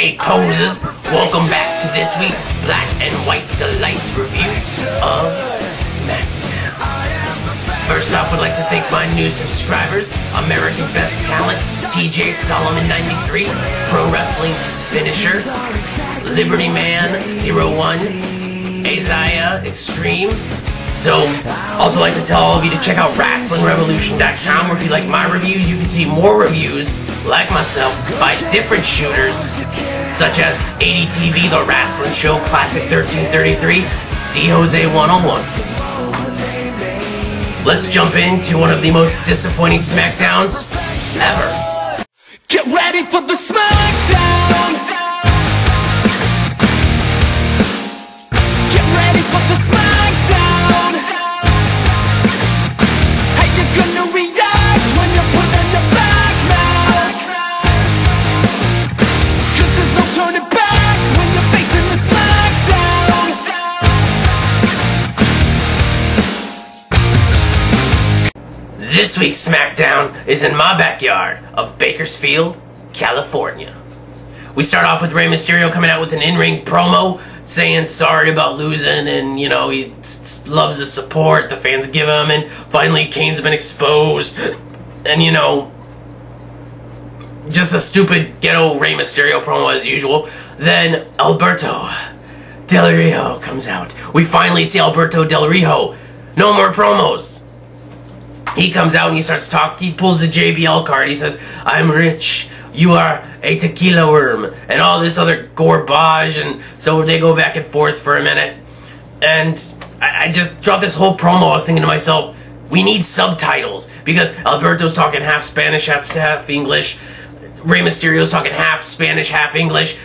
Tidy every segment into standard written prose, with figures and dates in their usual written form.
Hey posers, welcome back to this week's Black and White Delights review of Smackdown. First off, I'd like to thank my new subscribers, American Best Talent, TJ Solomon 93, Pro Wrestling Finisher, Liberty Man 01, Isaiah Extreme. So, also like to tell all of you to check out WrestlingRevolution.com, where if you like my reviews, you can see more reviews, like myself, by different shooters, such as ADTV, The Wrestling Show, Classic 1333, D-Jose 101. Let's jump into one of the most disappointing Smackdowns ever. Get ready for the Smackdown! Get ready for the Smackdown! How you gonna react when you're put on your back now? Cause there's no turning back when you're facing the Smackdown. This week's Smackdown is in my backyard of Bakersfield, California. We start off with Rey Mysterio coming out with an in-ring promo saying sorry about losing, and you know, he loves the support the fans give him, and finally Kane's been exposed, and you know, just a stupid ghetto Rey Mysterio promo as usual. Then Alberto Del Rio comes out. We finally see Alberto Del Rio. No more promos. He comes out and he starts talking. He pulls the JBL card. He says, "I'm rich. You are a tequila worm," and all this other garbage. And so they go back and forth for a minute. And I just, throughout this whole promo, I was thinking to myself, we need subtitles, because Alberto's talking half Spanish, half English. Rey Mysterio's talking half Spanish, half English.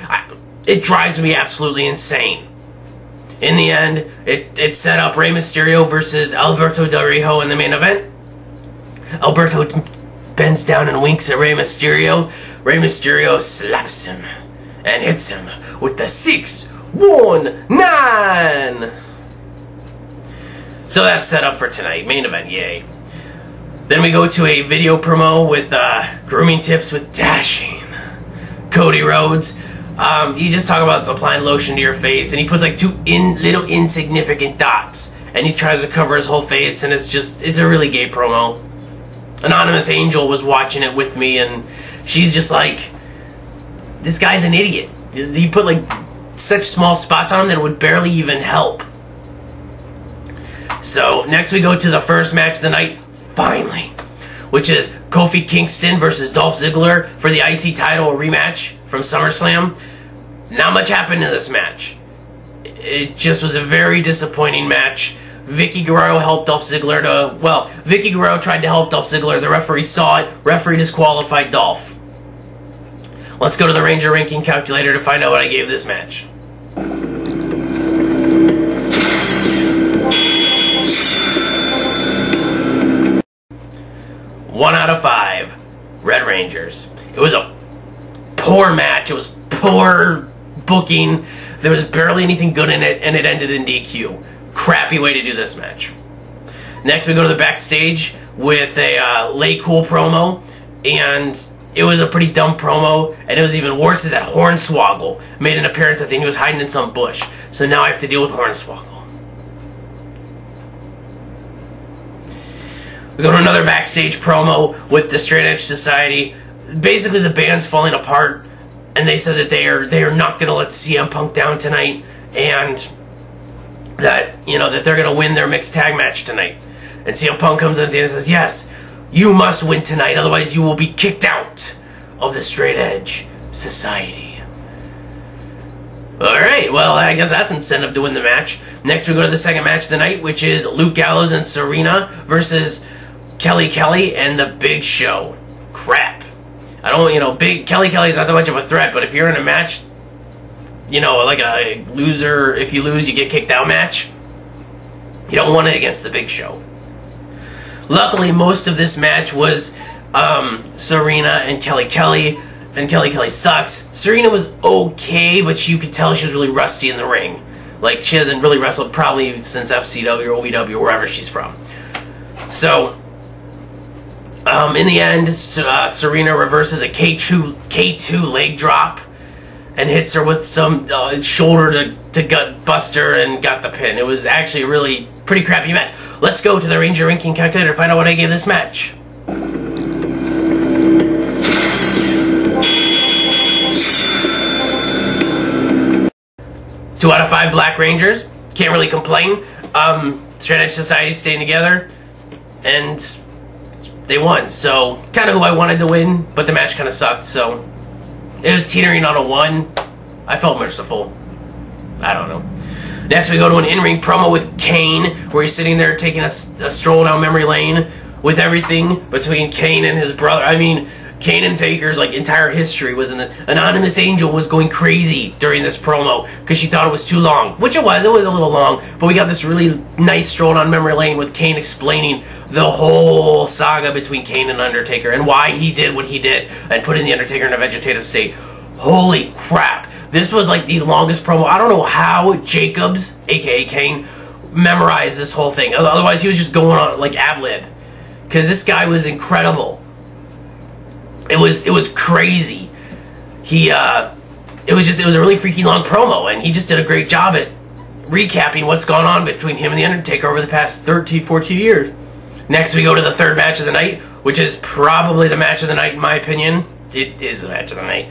It drives me absolutely insane. In the end, it set up Rey Mysterio versus Alberto Del Rio in the main event. Alberto bends down and winks at Rey Mysterio. Rey Mysterio slaps him and hits him with the 619. So that's set up for tonight. Main event, yay. Then we go to a video promo with grooming tips with Dashing Cody Rhodes. You just talk about applying lotion to your face, and he puts like two little insignificant dots, and he tries to cover his whole face, and it's a really gay promo. Anonymous Angel was watching it with me, and she's just like, this guy's an idiot. He put like such small spots on him that it would barely even help. So next we go to the first match of the night, finally, which is Kofi Kingston versus Dolph Ziggler for the IC title, a rematch from SummerSlam. Not much happened in this match. It just was a very disappointing match. Vicky Guerrero helped Dolph Ziggler to... Well, Vicky Guerrero tried to help Dolph Ziggler. The referee saw it. Referee disqualified Dolph. Let's go to the Ranger ranking calculator to find out what I gave this match. 1 out of 5. Red Rangers. It was a poor match. It was poor booking. There was barely anything good in it, and it ended in DQ. Crappy way to do this match. Next we go to the backstage with a Lay Cool promo, and it was a pretty dumb promo, and it was even worse is that Hornswoggle made an appearance. I think he was hiding in some bush, so now I have to deal with Hornswoggle. We go to another backstage promo with the Straight Edge Society. Basically the band's falling apart, and they said that they are not going to let CM Punk down tonight, and that, you know, that they're going to win their mixed tag match tonight. And CM Punk comes in at the end and says, "Yes, you must win tonight, otherwise you will be kicked out of the Straight Edge Society." Alright, well, I guess that's incentive to win the match. Next we go to the second match of the night, which is Luke Gallows and Serena versus Kelly Kelly and the Big Show. Crap. I don't, you know, Kelly Kelly's not that much of a threat, but if you're in a match, you know, like a loser, if you lose, you get kicked out match, you don't want it against the Big Show. Luckily, most of this match was Serena and Kelly Kelly, and Kelly Kelly sucks. Serena was okay, but you could tell she was really rusty in the ring. Like, she hasn't really wrestled probably since FCW or OVW, wherever she's from. So, in the end, Serena reverses a K2 leg drop, and hits her with some shoulder to gut buster and got the pin. It was actually a really pretty crappy match. Let's go to the Ranger ranking calculator to find out what I gave this match. 2 out of 5 Black Rangers. Can't really complain. Straight Edge Society staying together, and they won. So kind of who I wanted to win, but the match kind of sucked. So it was teetering on a 1. I felt merciful. I don't know. Next we go to an in-ring promo with Kane, where he's sitting there taking a stroll down memory lane with everything between Kane and his brother. I mean, Kane and Faker's like entire history was an anonymous angel was going crazy during this promo because she thought it was too long, which it was a little long, but we got this really nice stroll down memory lane with Kane explaining the whole saga between Kane and Undertaker and why he did what he did and putting the Undertaker in a vegetative state. Holy crap. This was like the longest promo. I don't know how Jacobs, aka Kane, memorized this whole thing. Otherwise he was just going on like ad-lib. Because this guy was incredible. It was crazy. It was a really freaky long promo, and he just did a great job at recapping what's gone on between him and the Undertaker over the past 13, 14 years. Next we go to the third match of the night, which is probably the match of the night in my opinion. It is the match of the night.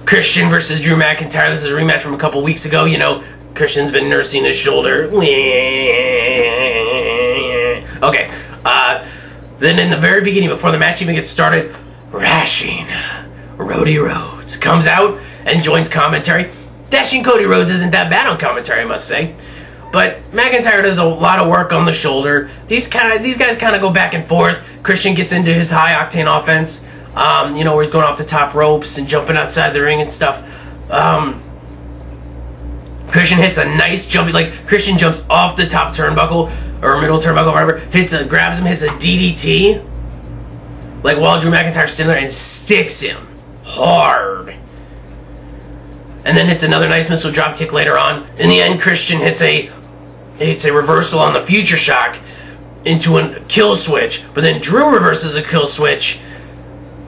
Christian versus Drew McIntyre. This is a rematch from a couple weeks ago. You know, Christian's been nursing his shoulder. Okay. Then in the very beginning, before the match even gets started, Rashing Cody Rhodes comes out and joins commentary. Dashing Cody Rhodes isn't that bad on commentary, I must say. But McIntyre does a lot of work on the shoulder. These guys kind of go back and forth. Christian gets into his high-octane offense, you know, where he's going off the top ropes and jumping outside the ring and stuff. Christian hits a nice jump. Like, Christian jumps off the top turnbuckle, or middle turnbuckle, whatever, grabs him, hits a DDT. Like, while Drew McIntyre's standing there and sticks him hard. And then hits another nice missile drop kick later on. In the end, Christian hits a reversal on the Future Shock into a kill switch. But then Drew reverses a kill switch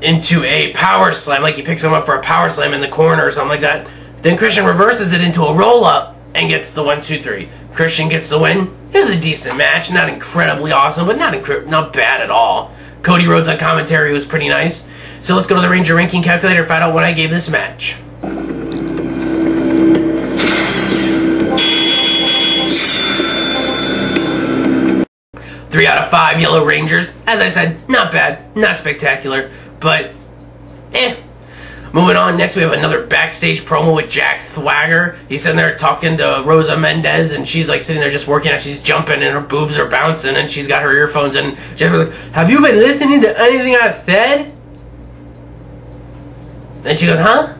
into a power slam. Like, he picks him up for a power slam in the corner or something like that. Then Christian reverses it into a roll-up and gets the 1-2-3. Christian gets the win. It was a decent match. Not incredibly awesome, but not bad at all. Cody Rhodes on commentary was pretty nice. So let's go to the Ranger ranking calculator and find out what I gave this match. 3 out of 5 Yellow Rangers. As I said, not bad, not spectacular, but Moving on, next we have another backstage promo with Jack Swagger. He's sitting there talking to Rosa Mendez, and she's like sitting there just working out. She's jumping, and her boobs are bouncing, and she's got her earphones, and Jack was like, "Have you been listening to anything I've said?" And she goes, "Huh?"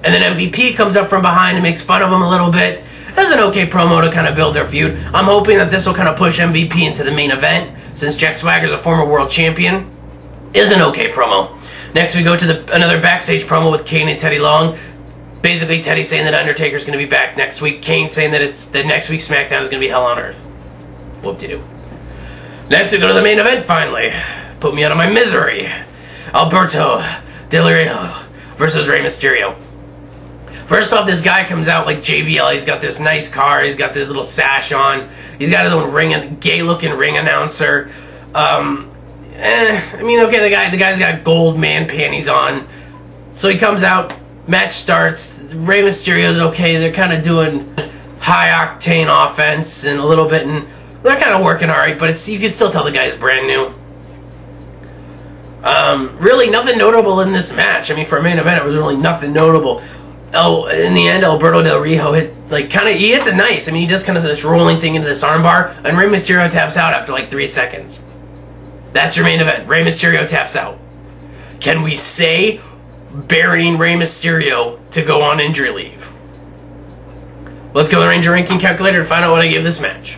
And then MVP comes up from behind and makes fun of him a little bit. That's an okay promo to kind of build their feud. I'm hoping that this will kind of push MVP into the main event, since Jack Swagger's a former world champion. It was an okay promo. Next, we go to another backstage promo with Kane and Teddy Long. Basically, Teddy saying that Undertaker's going to be back next week. Kane saying that next week's SmackDown is going to be Hell on Earth. Whoop-de-doo. Next, we go to the main event, finally. Put me out of my misery. Alberto Del Rio versus Rey Mysterio. First off, this guy comes out like JBL. He's got this nice car. He's got this little sash on. He's got his own gay-looking ring announcer. I mean, okay, the guy's got gold man panties on. So he comes out, match starts, Rey Mysterio's okay, they're kind of doing high-octane offense and a little bit, and they're kind of working alright, but you can still tell the guy's brand new. Really nothing notable in this match. I mean, for a main event, it was really nothing notable. Oh, in the end, Alberto Del Rio he hits it nice. I mean, he does kind of this rolling thing into this armbar, and Rey Mysterio taps out after like 3 seconds. That's your main event. Rey Mysterio taps out. Can we say burying Rey Mysterio to go on injury leave? Let's go to the Ranger ranking calculator to find out what I gave this match.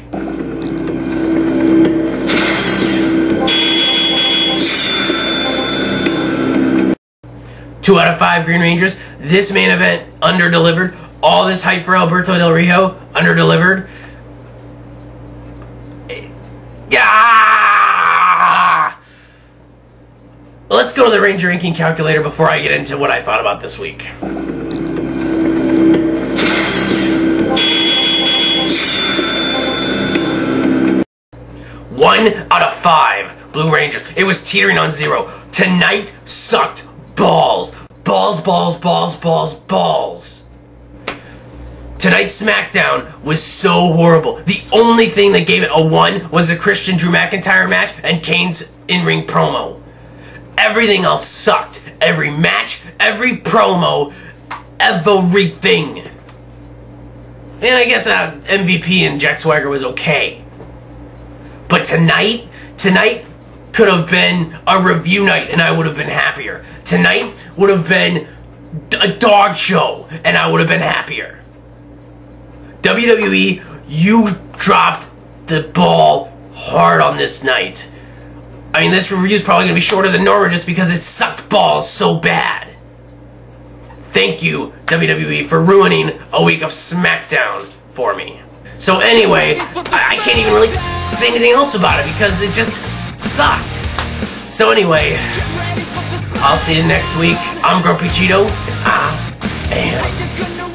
2 out of 5 Green Rangers. This main event under-delivered. All this hype for Alberto Del Rio under-delivered. Let's go to the Ranger ranking calculator before I get into what I thought about this week. 1 out of 5 Blue Rangers. It was teetering on 0. Tonight sucked balls. Balls, balls, balls, balls, balls. Tonight's SmackDown was so horrible. The only thing that gave it a 1 was the Christian Drew McIntyre match and Kane's in-ring promo. Everything else sucked. Every match, every promo, everything. And I guess MVP and Jack Swagger was okay. But tonight could have been a review night and I would have been happier. Tonight would have been a dog show and I would have been happier. WWE, you dropped the ball hard on this night. I mean, this review is probably going to be shorter than normal just because it sucked balls so bad. Thank you, WWE, for ruining a week of SmackDown for me. So anyway, I can't even really say anything else about it because it just sucked. So anyway, I'll see you next week. I'm Grumpy Cheeto, and I am